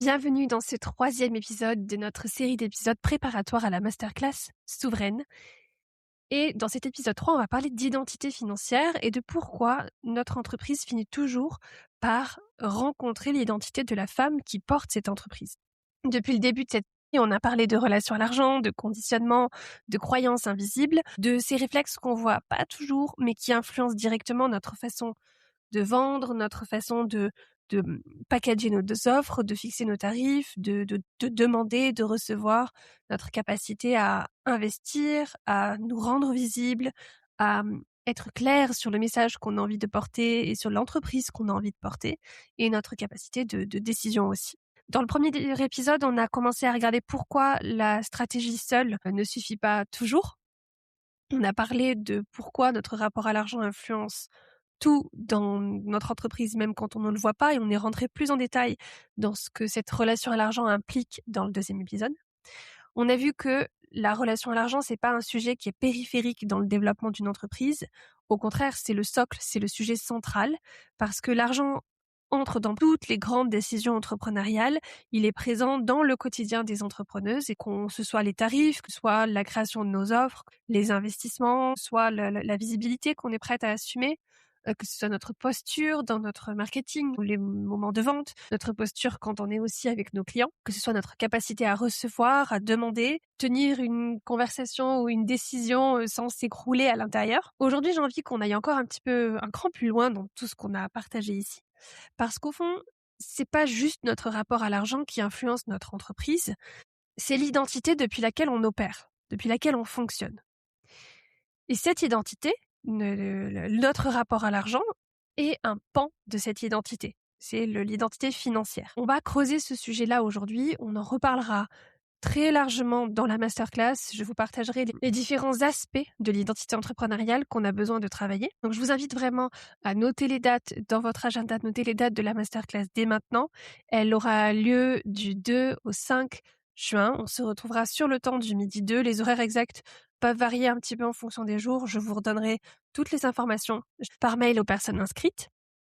Bienvenue dans ce 3e épisode de notre série d'épisodes préparatoires à la masterclass Souveraine. Et dans cet épisode 3, on va parler d'identité financière et de pourquoi notre entreprise finit toujours par rencontrer l'identité de la femme qui porte cette entreprise. Depuis le début de cette série, on a parlé de relations à l'argent, de conditionnement, de croyances invisibles, de ces réflexes qu'on voit pas toujours, mais qui influencent directement notre façon de vendre, notre façon de packager nos offres, de fixer nos tarifs, de demander, de recevoir, notre capacité à investir, à nous rendre visibles, à être clair sur le message qu'on a envie de porter et sur l'entreprise qu'on a envie de porter et notre capacité de décision aussi. Dans le premier épisode, on a commencé à regarder pourquoi la stratégie seule ne suffit pas toujours. On a parlé de pourquoi notre rapport à l'argent influence tout dans notre entreprise, même quand on ne le voit pas, et on est rentré plus en détail dans ce que cette relation à l'argent implique dans le 2e épisode. On a vu que la relation à l'argent, c'est pas un sujet qui est périphérique dans le développement d'une entreprise. Au contraire, c'est le socle, c'est le sujet central, parce que l'argent entre dans toutes les grandes décisions entrepreneuriales. Il est présent dans le quotidien des entrepreneuses et que ce soit les tarifs, que ce soit la création de nos offres, les investissements, soit la visibilité qu'on est prête à assumer, que ce soit notre posture dans notre marketing ou les moments de vente, notre posture quand on est aussi avec nos clients, que ce soit notre capacité à recevoir, à demander, tenir une conversation ou une décision sans s'écrouler à l'intérieur. Aujourd'hui, j'ai envie qu'on aille encore un cran plus loin dans tout ce qu'on a partagé ici. Parce qu'au fond, c'est pas juste notre rapport à l'argent qui influence notre entreprise, c'est l'identité depuis laquelle on opère, depuis laquelle on fonctionne. Et cette identité, notre rapport à l'argent, est un pan de cette identité. C'est l'identité financière. On va creuser ce sujet-là aujourd'hui, on en reparlera très largement dans la masterclass. Je vous partagerai les différents aspects de l'identité entrepreneuriale qu'on a besoin de travailler. Donc, je vous invite vraiment à noter les dates dans votre agenda, noter les dates de la masterclass dès maintenant. Elle aura lieu du 2 au 5 juin. On se retrouvera sur le temps du midi 2. Les horaires exacts peuvent varier un petit peu en fonction des jours. Je vous redonnerai toutes les informations par mail aux personnes inscrites.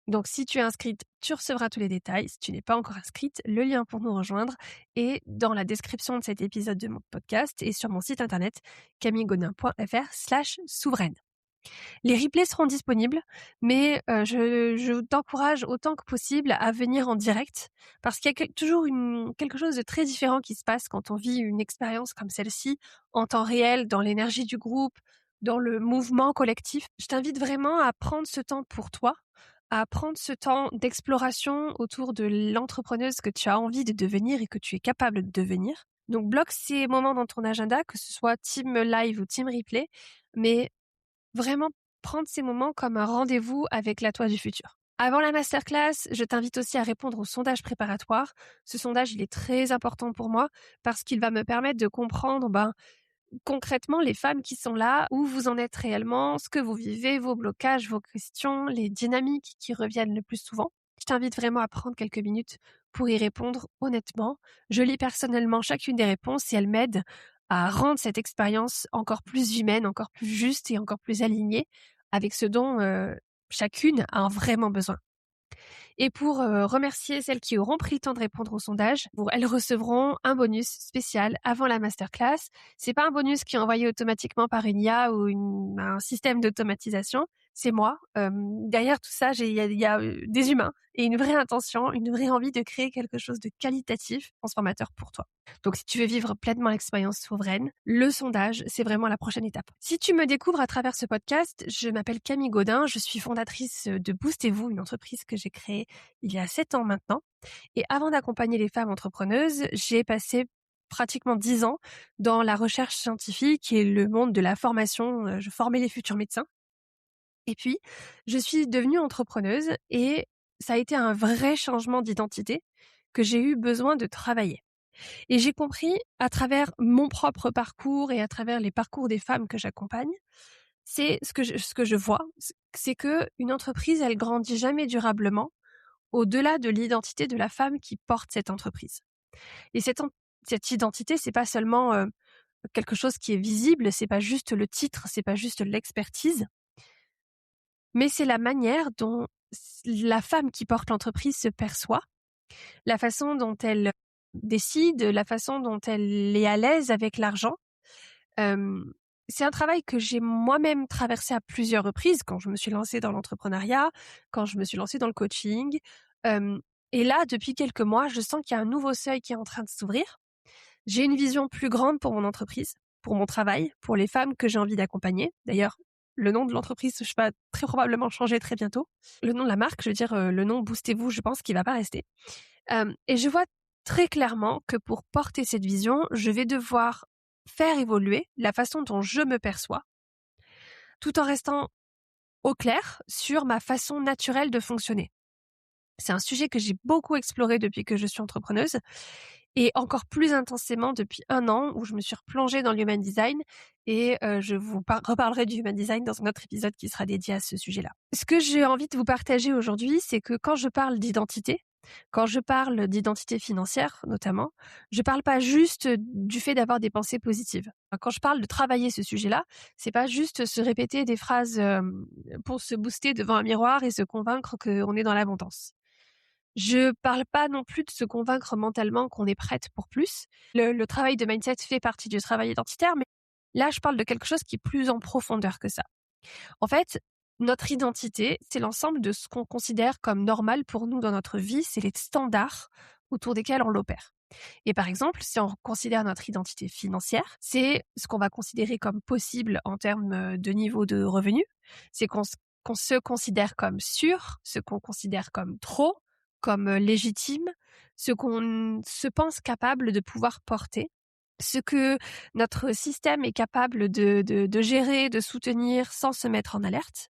Donc, si tu es inscrite, tu recevras tous les détails. Si tu n'es pas encore inscrite, le lien pour nous rejoindre est dans la description de cet épisode de mon podcast et sur mon site internet camillegodin.fr/souveraine. Les replays seront disponibles, mais je t'encourage autant que possible à venir en direct parce qu'il y a toujours quelque chose de très différent qui se passe quand on vit une expérience comme celle-ci en temps réel, dans l'énergie du groupe, dans le mouvement collectif. Je t'invite vraiment à prendre ce temps pour toi, à prendre ce temps d'exploration autour de l'entrepreneuse que tu as envie de devenir et que tu es capable de devenir. Donc bloque ces moments dans ton agenda, que ce soit team live ou team replay, mais vraiment prendre ces moments comme un rendez-vous avec la toi du futur. Avant la masterclass, je t'invite aussi à répondre au sondage préparatoire. Ce sondage, il est très important pour moi parce qu'il va me permettre de comprendre concrètement les femmes qui sont là, où vous en êtes réellement, ce que vous vivez, vos blocages, vos questions, les dynamiques qui reviennent le plus souvent. Je t'invite vraiment à prendre quelques minutes pour y répondre honnêtement. Je lis personnellement chacune des réponses et elles m'aident à rendre cette expérience encore plus humaine, encore plus juste et encore plus alignée avec ce dont chacune a vraiment besoin. Et pour remercier celles qui auront pris le temps de répondre au sondage, elles recevront un bonus spécial avant la masterclass. C'est pas un bonus qui est envoyé automatiquement par une IA ou un système d'automatisation. C'est moi. Derrière tout ça, il y a des humains et une vraie intention, une vraie envie de créer quelque chose de qualitatif, transformateur pour toi. Donc, si tu veux vivre pleinement l'expérience souveraine, le sondage, c'est vraiment la prochaine étape. Si tu me découvres à travers ce podcast, je m'appelle Camille Godin, je suis fondatrice de Boostez-vous, une entreprise que j'ai créée il y a 7 ans maintenant. Et avant d'accompagner les femmes entrepreneuses, j'ai passé pratiquement 10 ans dans la recherche scientifique et le monde de la formation. Je formais les futurs médecins. Et puis, je suis devenue entrepreneuse et ça a été un vrai changement d'identité que j'ai eu besoin de travailler. Et j'ai compris à travers mon propre parcours et à travers les parcours des femmes que j'accompagne, c'est ce que je vois, c'est que une entreprise, elle grandit jamais durablement au-delà de l'identité de la femme qui porte cette entreprise. Et cette identité, c'est pas seulement quelque chose qui est visible, c'est pas juste le titre, c'est pas juste l'expertise, mais c'est la manière dont la femme qui porte l'entreprise se perçoit la façon dont elle décide, la façon dont elle est à l'aise avec l'argent. Hem, c'est un travail que j'ai moi-même traversé à plusieurs reprises quand je me suis lancée dans l'entrepreneuriat, quand je me suis lancée dans le coaching. Hem et là, depuis quelques mois, je sens qu'il y a un nouveau seuil qui est en train de s'ouvrir. J'ai une vision plus grande pour mon entreprise, pour mon travail, pour les femmes que j'ai envie d'accompagner. D'ailleurs, le nom de l'entreprise, je vais très probablement changer très bientôt. Le nom de la marque, je veux dire, le nom Boostez-vous, je pense qu'il va pas rester. Et je vois très clairement que pour porter cette vision, je vais devoir faire évoluer la façon dont je me perçois, tout en restant au clair sur ma façon naturelle de fonctionner. C'est un sujet que j'ai beaucoup exploré depuis que je suis entrepreneuse et encore plus intensément depuis 1 an où je me suis replongée dans l'human design et je vous reparlerai du human design dans un autre épisode qui sera dédié à ce sujet-là. Ce que j'ai envie de vous partager aujourd'hui, c'est que quand je parle d'identité, quand je parle d'identité financière notamment, je parle pas juste du fait d'avoir des pensées positives. Quand je parle de travailler ce sujet-là, c'est pas juste se répéter des phrases, pour se booster devant un miroir et se convaincre qu'on est dans l'abondance. Je parle pas non plus de se convaincre mentalement qu'on est prête pour plus. Le travail de mindset fait partie du travail identitaire, mais là, je parle de quelque chose qui est plus en profondeur que ça. En fait, notre identité, c'est l'ensemble de ce qu'on considère comme normal pour nous dans notre vie, c'est les standards autour desquels on l'opère. Et par exemple, si on considère notre identité financière, c'est ce qu'on va considérer comme possible en termes de niveau de revenu. C'est qu'on se considère comme sûr, ce qu'on considère comme trop, comme légitime, ce qu'on se pense capable de pouvoir porter, ce que notre système est capable de gérer, de soutenir sans se mettre en alerte.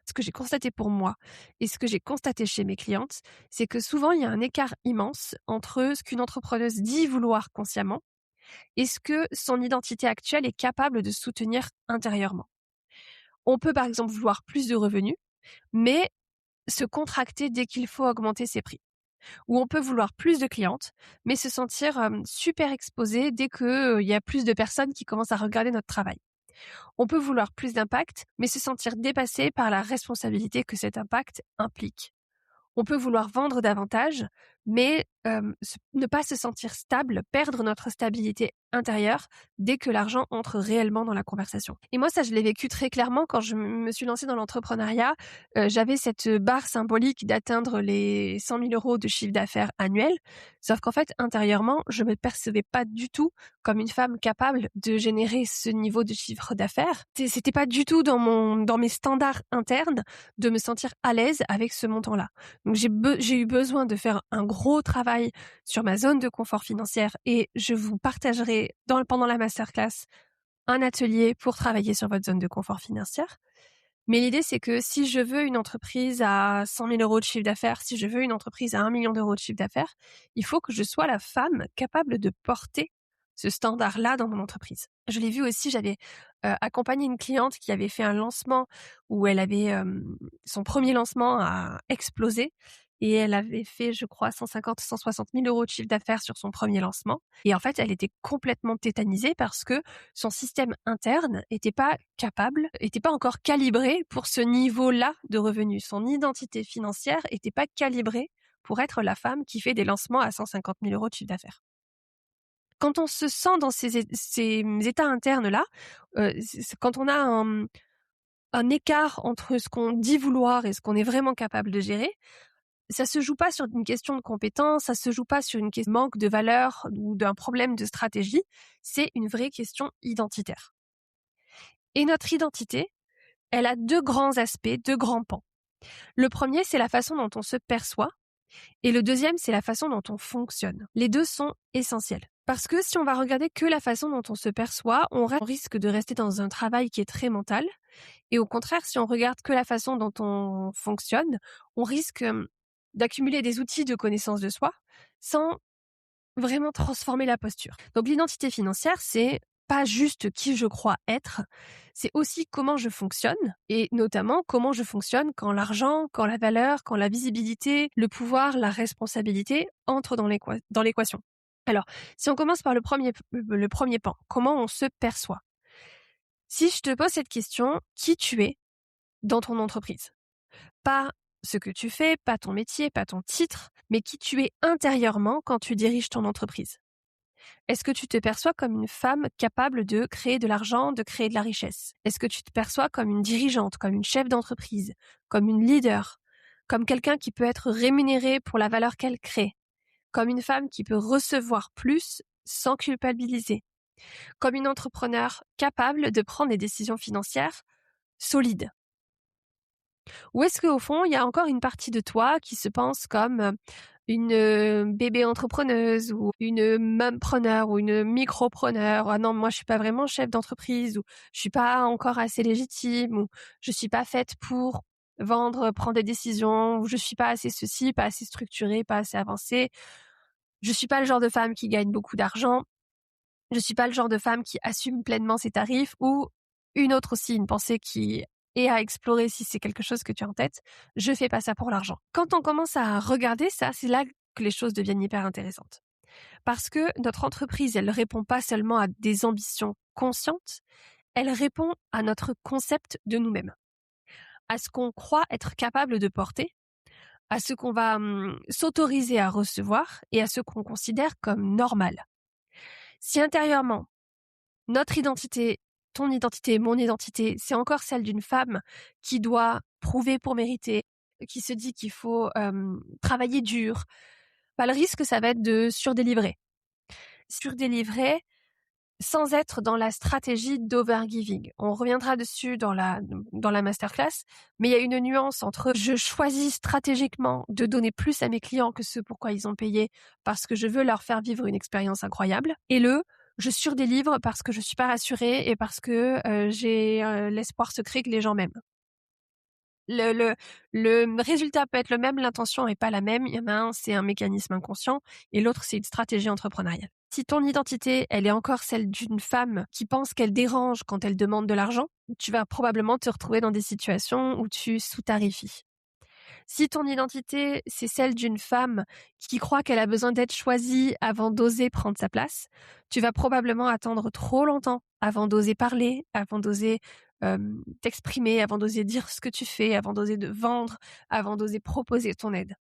Ce que j'ai constaté pour moi et ce que j'ai constaté chez mes clientes, c'est que souvent il y a un écart immense entre ce qu'une entrepreneuse dit vouloir consciemment et ce que son identité actuelle est capable de soutenir intérieurement. On peut par exemple vouloir plus de revenus, mais se contracter dès qu'il faut augmenter ses prix. Ou on peut vouloir plus de clientes, mais se sentir super exposé dès qu'il y a plus de personnes qui commencent à regarder notre travail. On peut vouloir plus d'impact, mais se sentir dépassé par la responsabilité que cet impact implique. On peut vouloir vendre davantage, mais ne pas se sentir stable, perdre notre stabilité intérieure dès que l'argent entre réellement dans la conversation. Et moi, ça, je l'ai vécu très clairement quand je me suis lancée dans l'entrepreneuriat. J'avais cette barre symbolique d'atteindre les 100 000 € de chiffre d'affaires annuel. Sauf qu'en fait, intérieurement, je me percevais pas du tout comme une femme capable de générer ce niveau de chiffre d'affaires. C'était pas du tout dans mes standards internes de me sentir à l'aise avec ce montant-là. Donc j'ai eu besoin de faire un gros travail sur ma zone de confort financière et je vous partagerai pendant la masterclass un atelier pour travailler sur votre zone de confort financière. Mais l'idée, c'est que si je veux une entreprise à 100 000 € de chiffre d'affaires, si je veux une entreprise à 1 million d'euros de chiffre d'affaires, il faut que je sois la femme capable de porter ce standard-là dans mon entreprise. Je l'ai vu aussi, j'avais accompagné une cliente qui avait fait un lancement où elle avait son premier lancement a explosé et elle avait fait, je crois, 150-160 000 € de chiffre d'affaires sur son premier lancement. Et en fait, elle était complètement tétanisée parce que son système interne était pas capable, était pas encore calibré pour ce niveau-là de revenus. Son identité financière était pas calibrée pour être la femme qui fait des lancements à 150 000 € de chiffre d'affaires. Quand on se sent dans ces états internes-là, quand on a un écart entre ce qu'on dit vouloir et ce qu'on est vraiment capable de gérer, ça se joue pas sur une question de compétence, ça se joue pas sur une question de manque de valeur ou d'un problème de stratégie, c'est une vraie question identitaire. Et notre identité, elle a 2 grands aspects, 2 grands pans. Le premier, c'est la façon dont on se perçoit et le deuxième, c'est la façon dont on fonctionne. Les 2 sont essentiels. Parce que si on va regarder que la façon dont on se perçoit, on risque de rester dans un travail qui est très mental. Et au contraire, si on regarde que la façon dont on fonctionne, on risque d'accumuler des outils de connaissance de soi sans vraiment transformer la posture. Donc l'identité financière, c'est pas juste qui je crois être, c'est aussi comment je fonctionne et notamment comment je fonctionne quand l'argent, quand la valeur, quand la visibilité, le pouvoir, la responsabilité entrent dans l'équation. Alors, si on commence par le premier pan, comment on se perçoit? Si je te pose cette question, qui tu es dans ton entreprise? Pas ce que tu fais, pas ton métier, pas ton titre, mais qui tu es intérieurement quand tu diriges ton entreprise. Est-ce que tu te perçois comme une femme capable de créer de l'argent, de créer de la richesse? Est-ce que tu te perçois comme une dirigeante, comme une chef d'entreprise, comme une leader, comme quelqu'un qui peut être rémunéré pour la valeur qu'elle crée, comme une femme qui peut recevoir plus sans culpabiliser, comme une entrepreneur capable de prendre des décisions financières solides? Ou est-ce qu'au fond, il y a encore une partie de toi qui se pense comme une bébé entrepreneuse ou une mompreneur ou une micropreneur? Ah non, moi je suis pas vraiment chef d'entreprise, ou je suis pas encore assez légitime, ou je suis pas faite pour vendre, prendre des décisions, ou je suis pas assez ceci, pas assez structurée, pas assez avancée. Je suis pas le genre de femme qui gagne beaucoup d'argent. Je suis pas le genre de femme qui assume pleinement ses tarifs. Ou une autre aussi, une pensée qui est à explorer si c'est quelque chose que tu as en tête: je fais pas ça pour l'argent. Quand on commence à regarder ça, c'est là que les choses deviennent hyper intéressantes. Parce que notre entreprise, elle répond pas seulement à des ambitions conscientes, elle répond à notre concept de nous-mêmes, à ce qu'on croit être capable de porter, à ce qu'on va s'autoriser à recevoir et à ce qu'on considère comme normal. Si intérieurement, notre identité, ton identité, mon identité, c'est encore celle d'une femme qui doit prouver pour mériter, qui se dit qu'il faut travailler dur, bah, le risque, ça va être de surdélivrer. Surdélivrer sans être dans la stratégie d'overgiving. On reviendra dessus dans la masterclass, mais il y a une nuance entre je choisis stratégiquement de donner plus à mes clients que ce pourquoi ils ont payé parce que je veux leur faire vivre une expérience incroyable, et je surdélivre parce que je suis pas rassurée et parce que j'ai l'espoir secret que les gens m'aiment. Le résultat peut être le même, l'intention est pas la même. Il y en a un, c'est un mécanisme inconscient, et l'autre, c'est une stratégie entrepreneuriale. Si ton identité, elle est encore celle d'une femme qui pense qu'elle dérange quand elle demande de l'argent, tu vas probablement te retrouver dans des situations où tu sous-tarifies. Si ton identité, c'est celle d'une femme qui croit qu'elle a besoin d'être choisie avant d'oser prendre sa place, tu vas probablement attendre trop longtemps avant d'oser parler, avant d'oser t'exprimer, avant d'oser dire ce que tu fais, avant d'oser de vendre, avant d'oser proposer ton aide.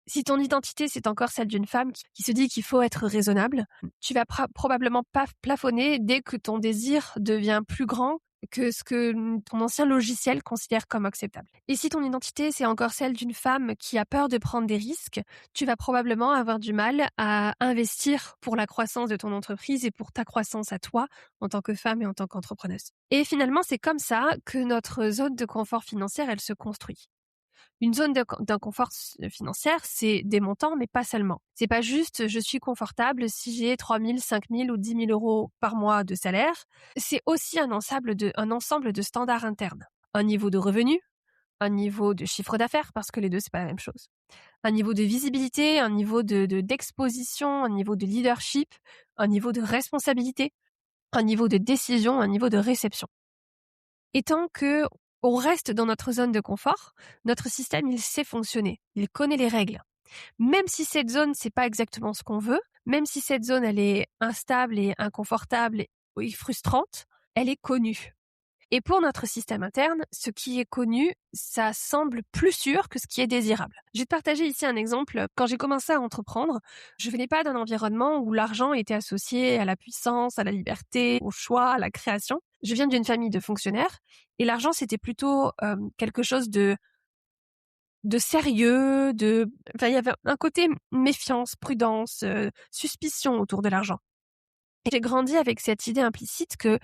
Si ton identité, c'est encore celle d'une femme qui se dit qu'il faut être raisonnable, tu vas probablement pas plafonner dès que ton désir devient plus grand que ce que ton ancien logiciel considère comme acceptable. Et si ton identité, c'est encore celle d'une femme qui a peur de prendre des risques, tu vas probablement avoir du mal à investir pour la croissance de ton entreprise et pour ta croissance à toi en tant que femme et en tant qu'entrepreneuse. Et finalement, c'est comme ça que notre zone de confort financière, elle se construit. Une zone d'inconfort financière, c'est des montants, mais pas seulement. C'est pas juste je suis confortable si j'ai 3 000, 5 000 ou 10 000 euros par mois de salaire. C'est aussi un ensemble de standards internes. Un niveau de revenu, un niveau de chiffre d'affaires, parce que les deux, c'est pas la même chose. Un niveau de visibilité, un niveau d'exposition, un niveau de leadership, un niveau de responsabilité, un niveau de décision, un niveau de réception. Et tant que on reste dans notre zone de confort, notre système, il sait fonctionner. Il connaît les règles. Même si cette zone, c'est pas exactement ce qu'on veut, même si cette zone, elle est instable et inconfortable et frustrante, elle est connue. Et pour notre système interne, ce qui est connu, ça semble plus sûr que ce qui est désirable. Je vais te partager ici un exemple. Quand j'ai commencé à entreprendre, je venais pas d'un environnement où l'argent était associé à la puissance, à la liberté, au choix, à la création. Je viens d'une famille de fonctionnaires, et l'argent, c'était plutôt quelque chose de sérieux, il y avait un côté méfiance, prudence, suspicion autour de l'argent. Et j'ai grandi avec cette idée implicite que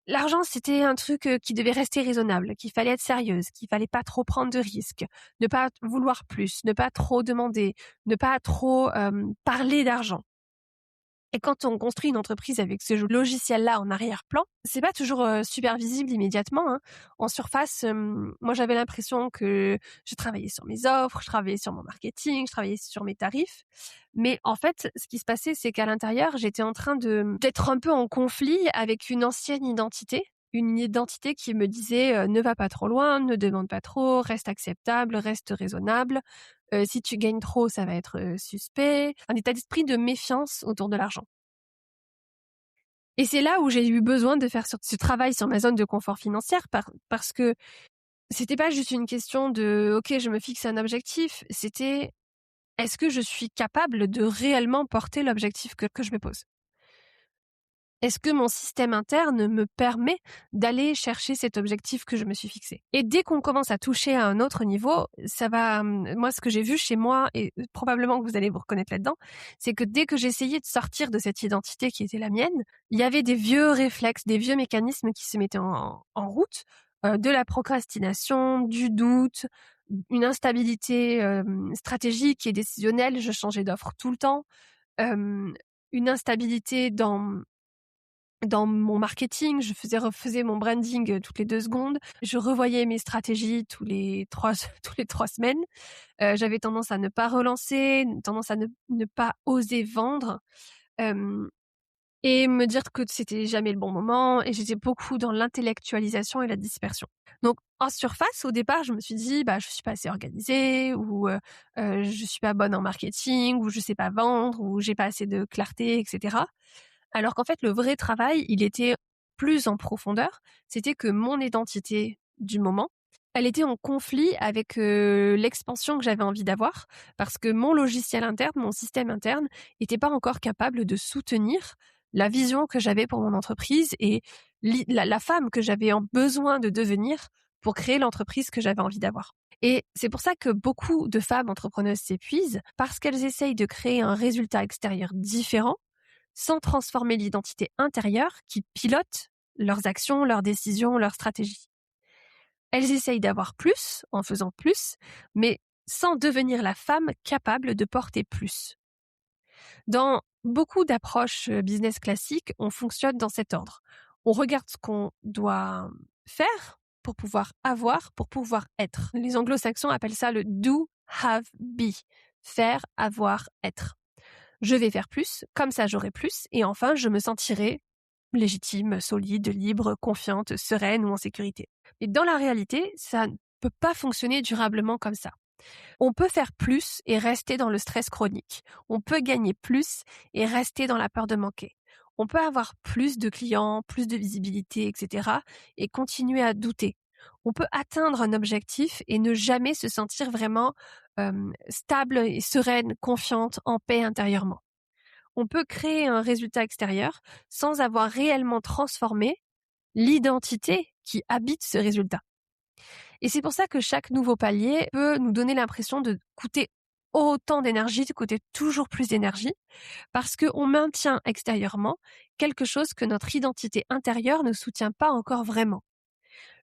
l'argent, c'était un truc qui devait rester raisonnable, qu'il fallait être sérieuse, qu'il fallait pas trop prendre de risques, ne pas vouloir plus, ne pas trop demander, ne pas trop parler d'argent. Et quand on construit une entreprise avec ce logiciel-là en arrière-plan, c'est pas toujours super visible immédiatement, hein. En surface, moi j'avais l'impression que je travaillais sur mes offres, je travaillais sur mon marketing, je travaillais sur mes tarifs. Mais en fait, ce qui se passait, c'est qu'à l'intérieur, j'étais en train d'être un peu en conflit avec une ancienne identité. Une identité qui me disait ne va pas trop loin, ne demande pas trop, reste acceptable, reste raisonnable. Si tu gagnes trop, ça va être suspect. Un état d'esprit de méfiance autour de l'argent. Et c'est là où j'ai eu besoin de faire ce travail sur ma zone de confort financière parce que C'était pas juste une question de: «OK, je me fixe un objectif», c'était: «Est-ce que je suis capable de réellement porter l'objectif que je me pose? Est-ce que mon système interne me permet d'aller chercher cet objectif que je me suis fixé?» Et dès qu'on commence à toucher à un autre niveau, ça va, moi, ce que j'ai vu chez moi et probablement que vous allez vous reconnaître là-dedans, c'est que dès que j'essayais de sortir de cette identité qui était la mienne, il y avait des vieux réflexes, des vieux mécanismes qui se mettaient en route, de la procrastination, du doute, une instabilité, stratégique et décisionnelle. Je changeais d'offre tout le temps, hem, une instabilité dans mon marketing, je refaisais mon branding, toutes les 2 secondes. Je revoyais mes stratégies tous les 3 tous les 3 semaines. J'avais tendance à ne pas relancer, tendance à ne pas oser vendre, hem et me dire que c'était jamais le bon moment et j'étais beaucoup dans l'intellectualisation et la dispersion. Donc en surface, au départ, je me suis dit: «Bah, je suis pas assez organisée» ou «Je suis pas bonne en marketing» ou «Je sais pas vendre» ou «J'ai pas assez de clarté» et cetera. Alors qu'en fait, le vrai travail, il était plus en profondeur. C'était que mon identité du moment, elle était en conflit avec, l'expansion que j'avais envie d'avoir. Parce que mon logiciel interne, mon système interne était pas encore capable de soutenir la vision que j'avais pour mon entreprise et la femme que j'avais en besoin de devenir pour créer l'entreprise que j'avais envie d'avoir. Et c'est pour ça que beaucoup de femmes entrepreneuses s'épuisent, parce qu'elles essayent de créer un résultat extérieur différent sans transformer l'identité intérieure qui pilote leurs actions, leurs décisions, leurs stratégies. Elles essayent d'avoir plus en faisant plus, mais sans devenir la femme capable de porter plus. Dans beaucoup d'approches business classiques, on fonctionne dans cet ordre. On regarde ce qu'on doit faire pour pouvoir avoir, pour pouvoir être. Les anglo-saxons appellent ça le do, have, be. Faire, avoir, être. Je vais faire plus, comme ça j'aurai plus, et enfin je me sentirai légitime, solide, libre, confiante, sereine ou en sécurité. Mais dans la réalité, ça ne peut pas fonctionner durablement comme ça. On peut faire plus et rester dans le stress chronique. On peut gagner plus et rester dans la peur de manquer. On peut avoir plus de clients, plus de visibilité, etc. et continuer à douter. On peut atteindre un objectif et ne jamais se sentir vraiment stable et sereine, confiante, en paix intérieurement. On peut créer un résultat extérieur sans avoir réellement transformé l'identité qui habite ce résultat. Et c'est pour ça que chaque nouveau palier peut nous donner l'impression de coûter autant d'énergie, de coûter toujours plus d'énergie, parce qu'on maintient extérieurement quelque chose que notre identité intérieure ne soutient pas encore vraiment.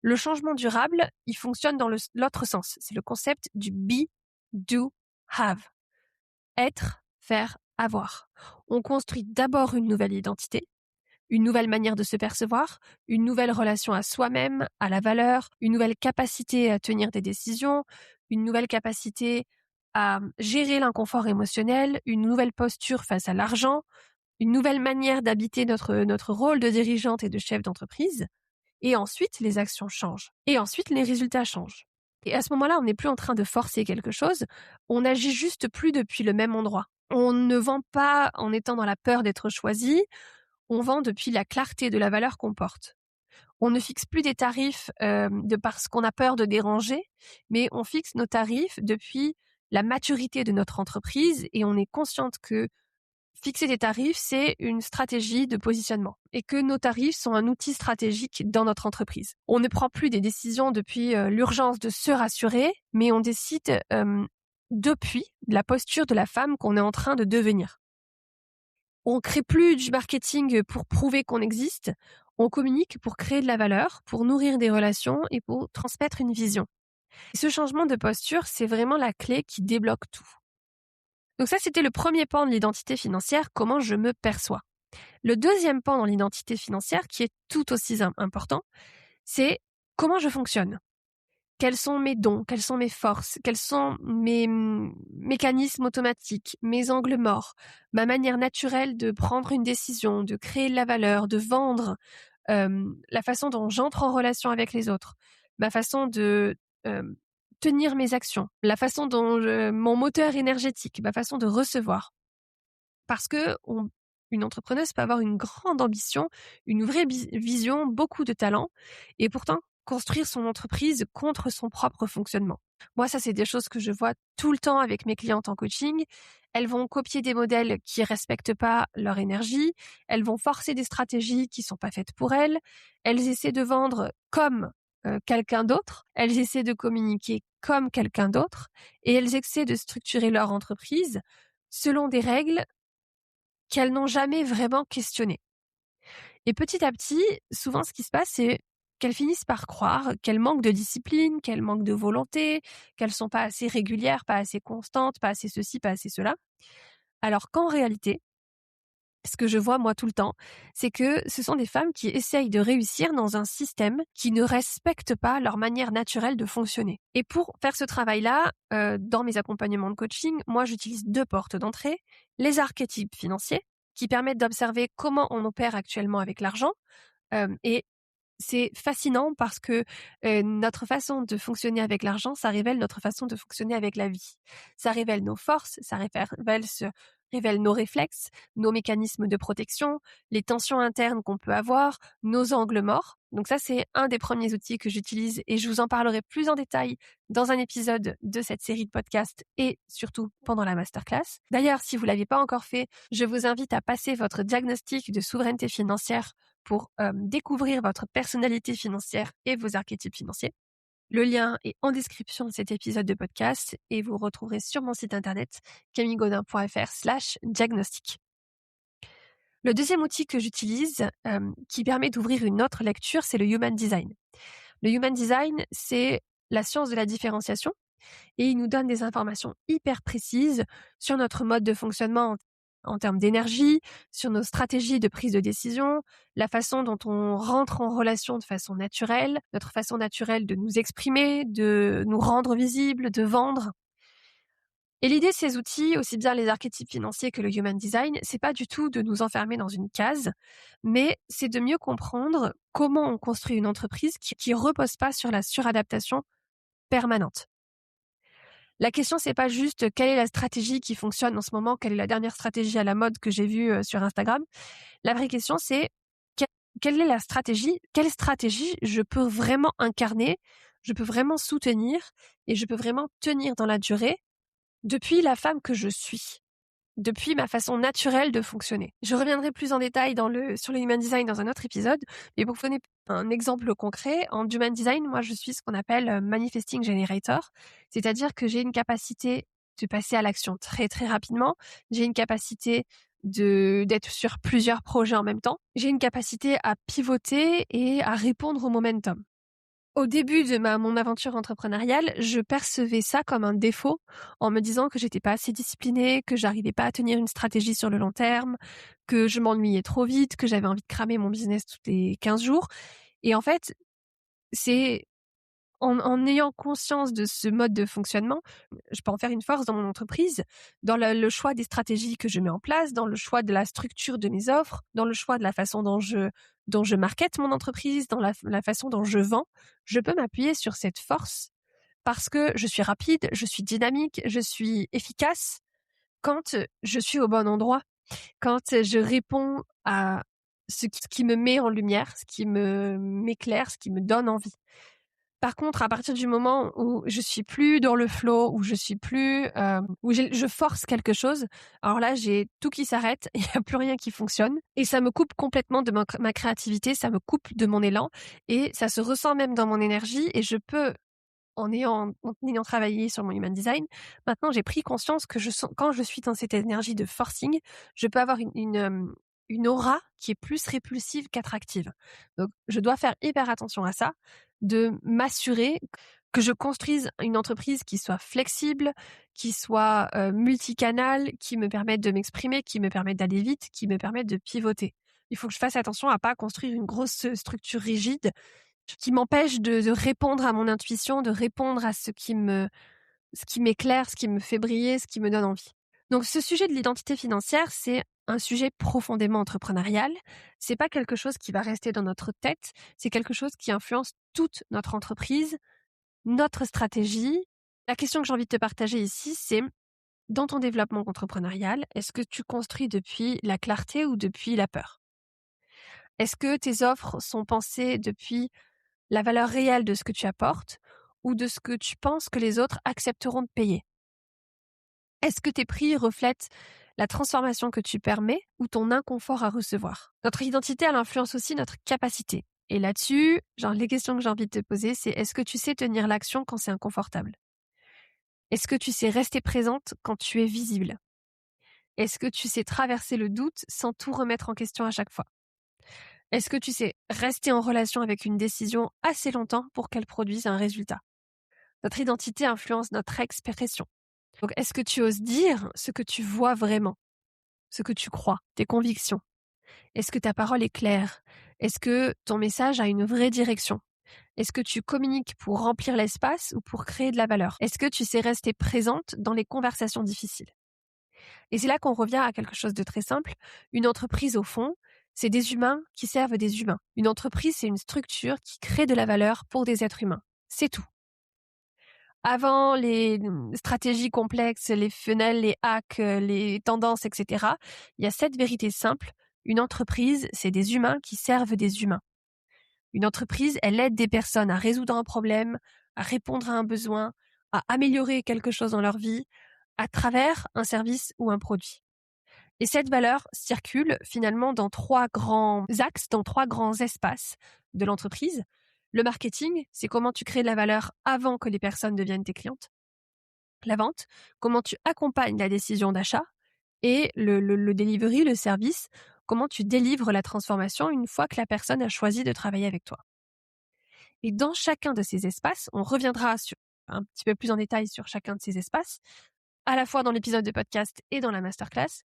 Le changement durable, il fonctionne dans l'autre sens. C'est le concept du be, do, have. Être, faire, avoir. On construit d'abord une nouvelle identité, une nouvelle manière de se percevoir, une nouvelle relation à soi-même, à la valeur, une nouvelle capacité à tenir des décisions, une nouvelle capacité à gérer l'inconfort émotionnel, une nouvelle posture face à l'argent, une nouvelle manière d'habiter notre rôle de dirigeante et de chef d'entreprise. Et ensuite, les actions changent. Et ensuite, les résultats changent. Et à ce moment-là, on n'est plus en train de forcer quelque chose, on agit juste plus depuis le même endroit. On ne vend pas en étant dans la peur d'être choisi, on vend depuis la clarté de la valeur qu'on porte. On ne fixe plus des tarifs de parce qu'on a peur de déranger, mais on fixe nos tarifs depuis la maturité de notre entreprise et on est consciente que fixer des tarifs, c'est une stratégie de positionnement et que nos tarifs sont un outil stratégique dans notre entreprise. On ne prend plus des décisions depuis l'urgence de se rassurer, mais on décide depuis la posture de la femme qu'on est en train de devenir. On crée plus du marketing pour prouver qu'on existe, on communique pour créer de la valeur, pour nourrir des relations et pour transmettre une vision. Et ce changement de posture, c'est vraiment la clé qui débloque tout. Donc ça, c'était le premier pan de l'identité financière, comment je me perçois. Le deuxième pan dans l'identité financière, qui est tout aussi important, c'est comment je fonctionne. Quels sont mes dons? Quelles sont mes forces? Quels sont mes mécanismes automatiques? Mes angles morts? Ma manière naturelle de prendre une décision, de créer de la valeur, de vendre, la façon dont j'entre en relation avec les autres, ma façon de tenir mes actions, la façon dont mon moteur énergétique, ma façon de recevoir. Parce que une entrepreneuse peut avoir une grande ambition, une vraie vision, beaucoup de talent, et pourtant, construire son entreprise contre son propre fonctionnement. Moi, ça, c'est des choses que je vois tout le temps avec mes clientes en coaching. Elles vont copier des modèles qui respectent pas leur énergie. Elles vont forcer des stratégies qui sont pas faites pour elles. Elles essaient de vendre comme quelqu'un d'autre. Elles essaient de communiquer comme quelqu'un d'autre. Et elles essaient de structurer leur entreprise selon des règles qu'elles n'ont jamais vraiment questionnées. Et petit à petit, souvent ce qui se passe, c'est qu'elles finissent par croire qu'elles manquent de discipline, qu'elles manquent de volonté, qu'elles sont pas assez régulières, pas assez constantes, pas assez ceci, pas assez cela. Alors qu'en réalité, ce que je vois moi tout le temps, c'est que ce sont des femmes qui essayent de réussir dans un système qui ne respecte pas leur manière naturelle de fonctionner. Et pour faire ce travail-là, dans mes accompagnements de coaching, moi j'utilise 2 portes d'entrée, les archétypes financiers, qui permettent d'observer comment on opère actuellement avec l'argent, et c'est fascinant parce que notre façon de fonctionner avec l'argent, ça révèle notre façon de fonctionner avec la vie. Ça révèle nos forces, révèle nos réflexes, nos mécanismes de protection, les tensions internes qu'on peut avoir, nos angles morts. Donc ça, c'est un des premiers outils que j'utilise et je vous en parlerai plus en détail dans un épisode de cette série de podcasts et surtout pendant la masterclass. D'ailleurs, si vous l'avez pas encore fait, je vous invite à passer votre diagnostic de souveraineté financière pour découvrir votre personnalité financière et vos archétypes financiers. Le lien est en description de cet épisode de podcast et vous retrouverez sur mon site internet camillegodin.fr/diagnostic. Le deuxième outil que j'utilise, qui permet d'ouvrir une autre lecture, c'est le Human Design. Le Human Design, c'est la science de la différenciation et il nous donne des informations hyper précises sur notre mode de fonctionnement en termes d'énergie, sur nos stratégies de prise de décision, la façon dont on rentre en relation de façon naturelle, notre façon naturelle de nous exprimer, de nous rendre visibles, de vendre. Et l'idée de ces outils, aussi bien les archétypes financiers que le Human Design, c'est pas du tout de nous enfermer dans une case, mais c'est de mieux comprendre comment on construit une entreprise qui repose pas sur la suradaptation permanente. La question, c'est pas juste quelle est la stratégie qui fonctionne en ce moment, quelle est la dernière stratégie à la mode que j'ai vue sur Instagram. La vraie question, c'est quelle est la stratégie, quelle stratégie je peux vraiment incarner, je peux vraiment soutenir et je peux vraiment tenir dans la durée depuis la femme que je suis, depuis ma façon naturelle de fonctionner. Je reviendrai plus en détail sur le Human Design dans un autre épisode, mais pour vous donner un exemple concret, en Human Design, moi je suis ce qu'on appelle Manifesting Generator, c'est-à-dire que j'ai une capacité de passer à l'action très très rapidement, j'ai une capacité d'être sur plusieurs projets en même temps, j'ai une capacité à pivoter et à répondre au momentum. Au début de mon aventure entrepreneuriale, je percevais ça comme un défaut en me disant que j'étais pas assez disciplinée, que j'arrivais pas à tenir une stratégie sur le long terme, que je m'ennuyais trop vite, que j'avais envie de cramer mon business tous les 15 jours. Et en fait, c'est en ayant conscience de ce mode de fonctionnement, je peux en faire une force dans mon entreprise, dans le choix des stratégies que je mets en place, dans le choix de la structure de mes offres, dans le choix de la façon dont je markete mon entreprise, dans la façon dont je vends. Je peux m'appuyer sur cette force parce que je suis rapide, je suis dynamique, je suis efficace quand je suis au bon endroit, quand je réponds à ce qui me met en lumière, ce qui m'éclaire, ce qui me donne envie. Par contre, à partir du moment où je suis plus dans le flow, où je suis plus, je force quelque chose, alors là, j'ai tout qui s'arrête, il y a plus rien qui fonctionne et ça me coupe complètement de ma créativité, ça me coupe de mon élan et ça se ressent même dans mon énergie et je peux, en ayant travaillé sur mon Human Design, maintenant j'ai pris conscience que quand je suis dans cette énergie de forcing, je peux avoir une aura qui est plus répulsive qu'attractive. Donc je dois faire hyper attention à ça, de m'assurer que je construise une entreprise qui soit flexible, qui soit multicanale, qui me permette de m'exprimer, qui me permette d'aller vite, qui me permette de pivoter. Il faut que je fasse attention à pas construire une grosse structure rigide qui m'empêche de répondre à mon intuition, de répondre à ce qui m'éclaire, ce qui me fait briller, ce qui me donne envie. Donc ce sujet de l'identité financière, c'est un sujet profondément entrepreneurial. C'est pas quelque chose qui va rester dans notre tête, c'est quelque chose qui influence toute notre entreprise, notre stratégie. La question que j'ai envie de te partager ici, c'est dans ton développement entrepreneurial, est-ce que tu construis depuis la clarté ou depuis la peur? Est-ce que tes offres sont pensées depuis la valeur réelle de ce que tu apportes ou de ce que tu penses que les autres accepteront de payer? Est-ce que tes prix reflètent la transformation que tu permets ou ton inconfort à recevoir? Notre identité, elle influence aussi notre capacité. Et là-dessus, les questions que j'ai envie de te poser, c'est est-ce que tu sais tenir l'action quand c'est inconfortable? Est-ce que tu sais rester présente quand tu es visible? Est-ce que tu sais traverser le doute sans tout remettre en question à chaque fois? Est-ce que tu sais rester en relation avec une décision assez longtemps pour qu'elle produise un résultat? Notre identité influence notre expression. Donc, est-ce que tu oses dire ce que tu vois vraiment, ce que tu crois, tes convictions? Est-ce que ta parole est claire? Est-ce que ton message a une vraie direction? Est-ce que tu communiques pour remplir l'espace ou pour créer de la valeur? Est-ce que tu sais rester présente dans les conversations difficiles? Et c'est là qu'on revient à quelque chose de très simple. Une entreprise, au fond, c'est des humains qui servent des humains. Une entreprise, c'est une structure qui crée de la valeur pour des êtres humains. C'est tout. Avant les stratégies complexes, les funnels, les hacks, les tendances, etc., il y a cette vérité simple. Une entreprise, c'est des humains qui servent des humains. Une entreprise, elle aide des personnes à résoudre un problème, à répondre à un besoin, à améliorer quelque chose dans leur vie à travers un service ou un produit. Et cette valeur circule finalement dans 3 grands axes, dans 3 grands espaces de l'entreprise. Le marketing, c'est comment tu crées de la valeur avant que les personnes deviennent tes clientes. La vente, comment tu accompagnes la décision d'achat. Et le delivery, le service, comment tu délivres la transformation une fois que la personne a choisi de travailler avec toi. Et dans chacun de ces espaces, on reviendra un petit peu plus en détail sur chacun de ces espaces, à la fois dans l'épisode de podcast et dans la masterclass.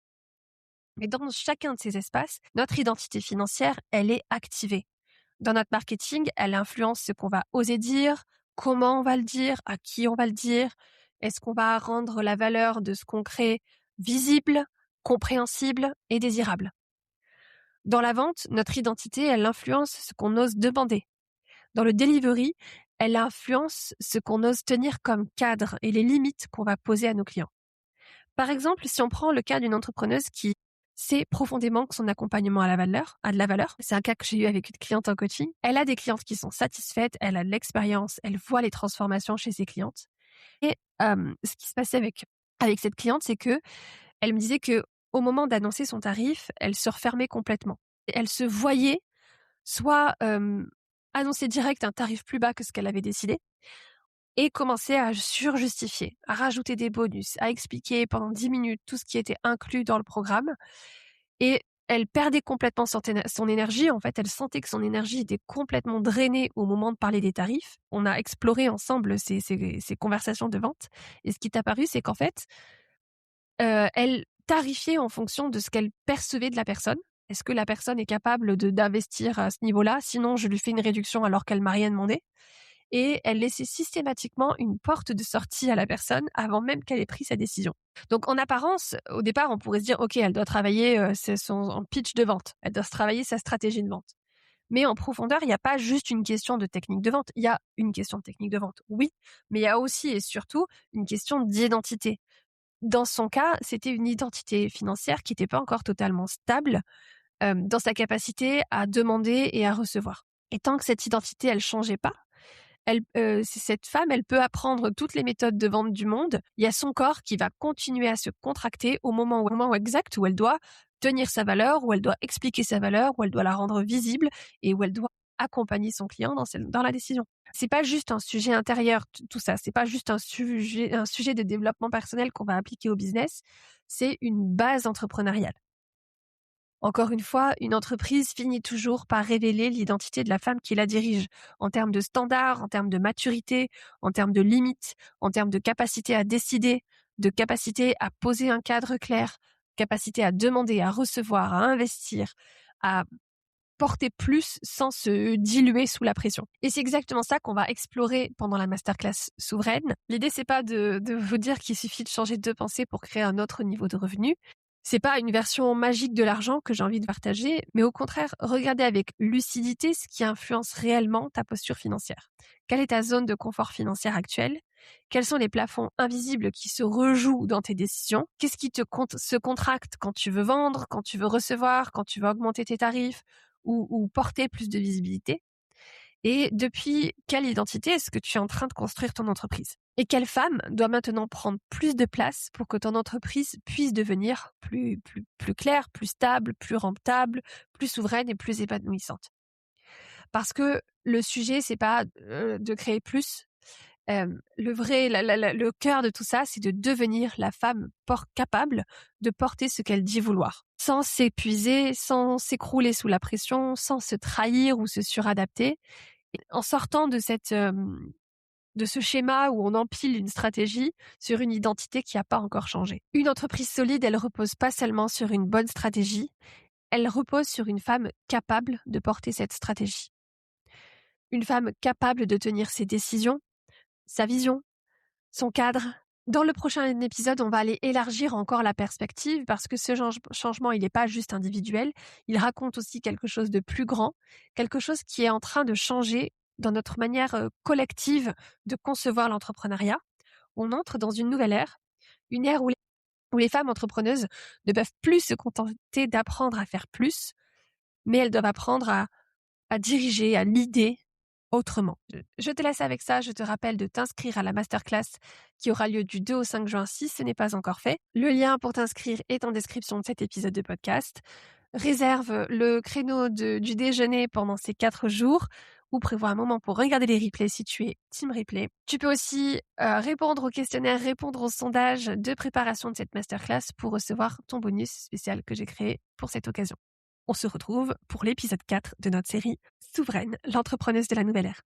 Mais dans chacun de ces espaces, notre identité financière, elle est activée. Dans notre marketing, elle influence ce qu'on va oser dire, comment on va le dire, à qui on va le dire. Est-ce qu'on va rendre la valeur de ce qu'on crée visible, compréhensible et désirable? Dans la vente, notre identité, elle influence ce qu'on ose demander. Dans le delivery, elle influence ce qu'on ose tenir comme cadre et les limites qu'on va poser à nos clients. Par exemple, si on prend le cas d'une entrepreneuse qui sait profondément que son accompagnement a de la valeur. C'est un cas que j'ai eu avec une cliente en coaching. Elle a des clientes qui sont satisfaites, elle a de l'expérience, elle voit les transformations chez ses clientes. Et ce qui se passait avec cette cliente, c'est que elle me disait que au moment d'annoncer son tarif, elle se refermait complètement. Elle se voyait soit annoncer direct un tarif plus bas que ce qu'elle avait décidé, et commencer à surjustifier, à rajouter des bonus, à expliquer pendant 10 minutes tout ce qui était inclus dans le programme. Et elle perdait complètement son énergie. En fait, elle sentait que son énergie était complètement drainée au moment de parler des tarifs. On a exploré ensemble ces conversations de vente. Et ce qui est apparu, c'est qu'en fait, elle tarifiait en fonction de ce qu'elle percevait de la personne. Est-ce que la personne est capable d'investir à ce niveau-là? Sinon, je lui fais une réduction alors qu'elle m'a rien demandé. Et elle laissait systématiquement une porte de sortie à la personne avant même qu'elle ait pris sa décision. Donc en apparence, au départ, on pourrait se dire, OK, elle doit travailler son pitch de vente, elle doit se travailler sa stratégie de vente. Mais en profondeur, il n'y a pas juste une question de technique de vente. Il y a une question de technique de vente, oui, mais il y a aussi et surtout une question d'identité. Dans son cas, c'était une identité financière qui n'était pas encore totalement stable dans sa capacité à demander et à recevoir. Et tant que cette identité, elle changeait pas, cette femme, elle peut apprendre toutes les méthodes de vente du monde. Il y a son corps qui va continuer à se contracter au moment exact où elle doit tenir sa valeur, où elle doit expliquer sa valeur, où elle doit la rendre visible et où elle doit accompagner son client dans la décision. C'est pas juste un sujet intérieur, tout ça. C'est pas juste un sujet de développement personnel qu'on va appliquer au business. C'est une base entrepreneuriale. Encore une fois, une entreprise finit toujours par révéler l'identité de la femme qui la dirige, en termes de standards, en termes de maturité, en termes de limites, en termes de capacité à décider, de capacité à poser un cadre clair, capacité à demander, à recevoir, à investir, à porter plus sans se diluer sous la pression. Et c'est exactement ça qu'on va explorer pendant la masterclass souveraine. L'idée, c'est pas de vous dire qu'il suffit de changer de pensée pour créer un autre niveau de revenu. C'est pas une version magique de l'argent que j'ai envie de partager, mais au contraire, regardez avec lucidité ce qui influence réellement ta posture financière. Quelle est ta zone de confort financière actuelle? Quels sont les plafonds invisibles qui se rejouent dans tes décisions? Qu'est-ce qui se contracte quand tu veux vendre, quand tu veux recevoir, quand tu veux augmenter tes tarifs ou porter plus de visibilité? Et depuis quelle identité est-ce que tu es en train de construire ton entreprise? Et quelle femme doit maintenant prendre plus de place pour que ton entreprise puisse devenir plus claire, plus stable, plus rentable, plus souveraine et plus épanouissante? Parce que le sujet, c'est pas de créer plus. Le vrai, le cœur de tout ça, c'est de devenir la femme capable de porter ce qu'elle dit vouloir, sans s'épuiser, sans s'écrouler sous la pression, sans se trahir ou se suradapter, en sortant de ce schéma où on empile une stratégie sur une identité qui n'a pas encore changé. Une entreprise solide, elle repose pas seulement sur une bonne stratégie, elle repose sur une femme capable de porter cette stratégie. Une femme capable de tenir ses décisions, sa vision, son cadre. Dans le prochain épisode, on va aller élargir encore la perspective parce que ce changement, il n'est pas juste individuel, il raconte aussi quelque chose de plus grand, quelque chose qui est en train de changer dans notre manière collective de concevoir l'entrepreneuriat. On entre dans une nouvelle ère, une ère où les femmes entrepreneuses ne peuvent plus se contenter d'apprendre à faire plus, mais elles doivent apprendre à diriger, à l'idée autrement. Je te laisse avec ça. Je te rappelle de t'inscrire à la masterclass qui aura lieu du 2 au 5 juin si ce n'est pas encore fait. Le lien pour t'inscrire est en description de cet épisode de podcast. Réserve le créneau du déjeuner pendant ces 4 jours ou prévois un moment pour regarder les replays si tu es team replay. Tu peux aussi répondre au questionnaire, répondre au sondage de préparation de cette masterclass pour recevoir ton bonus spécial que j'ai créé pour cette occasion. On se retrouve pour l'épisode 4 de notre série Souveraine, l'entrepreneuse de la nouvelle ère.